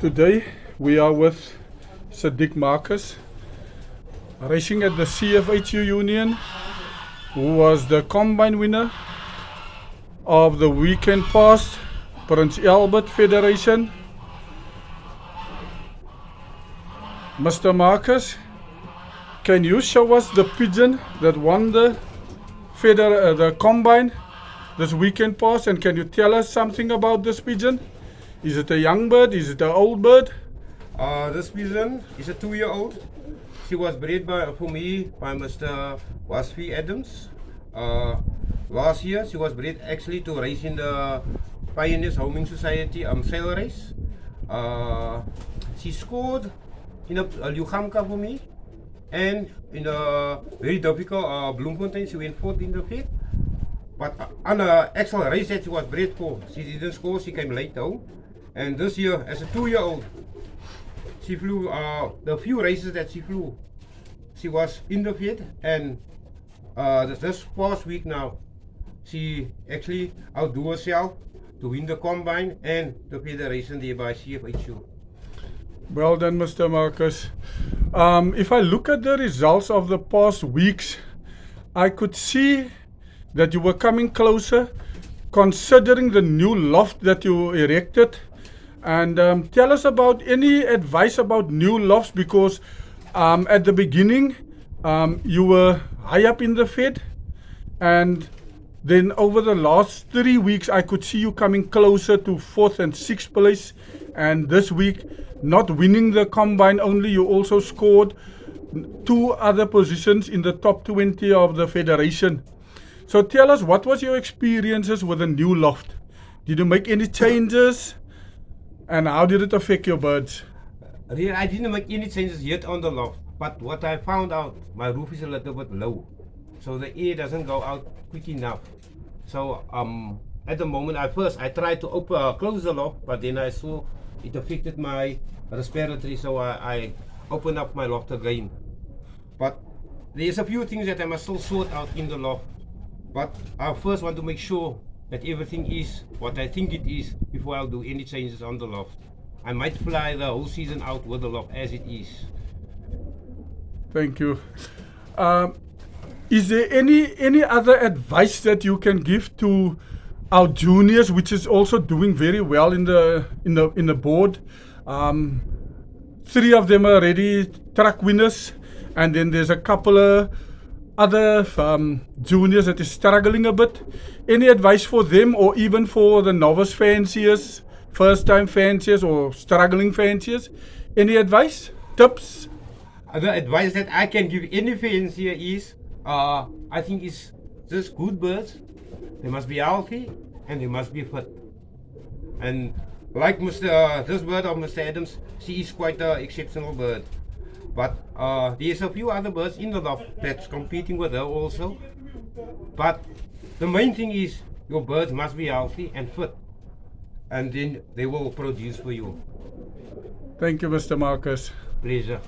Today we are with Sedick Marcus, racing at the CFHU Union, who was the combine winner of the weekend past Prince Albert Federation. Mr. Marcus, can you show us the pigeon that won the combine this weekend past, and can you tell us something about this pigeon? Is it a young bird? Is it an old bird? This pigeon is a 2-year-old. She was bred for me by Mr. Wasfi Adams. Last year she was bred actually to race in the Pioneers Homing Society sail race. She scored in a Lugamka for me, and in a very difficult Bloemfontein she went fourth in the field. But on the actual race that she was bred for, she didn't score, she came late home. And this year, as a 2-year-old, she flew the few races that she flew. She was in the field, and this past week now, she actually outdo herself to win the combine and the federation there by CFHU. Well done, Mr. Marcus. If I look at the results of the past weeks, I could see that you were coming closer, considering the new loft that you erected. And tell us about any advice about new lofts, because at the beginning you were high up in the Fed, and then over the last 3 weeks I could see you coming closer to 4th and 6th place, and this week not winning the combine only, you also scored 2 other positions in the top 20 of the federation. So tell us, what was your experiences with the new loft? Did you make any changes? And how did it affect your birds? Really, I didn't make any changes yet on the loft, but what I found out, my roof is a little bit low, so the air doesn't go out quick enough. So at the moment, I tried to close the loft, but then I saw it affected my respiratory, so I opened up my loft again. But there's a few things that I must still sort out in the loft. But I first want to make sure that everything is what I think it is before I'll do any changes on the loft. I might fly the whole season out with the loft as it is. Thank you. Is there any other advice that you can give to our juniors, which is also doing very well in the board? 3 of them are already track winners, and then there's a couple of other juniors that is struggling a bit. Any advice for them, or even for the novice fanciers, first time fanciers, or struggling fanciers? Any advice, tips? The advice that I can give any fancier is, I think it's just good birds. They must be healthy and they must be fit. And like this bird of Mr. Adams, she is quite an exceptional bird. But there's a few other birds in the loft that's competing with her also. But the main thing is your birds must be healthy and fit, and then they will produce for you. Thank you, Mr. Marcus. Pleasure.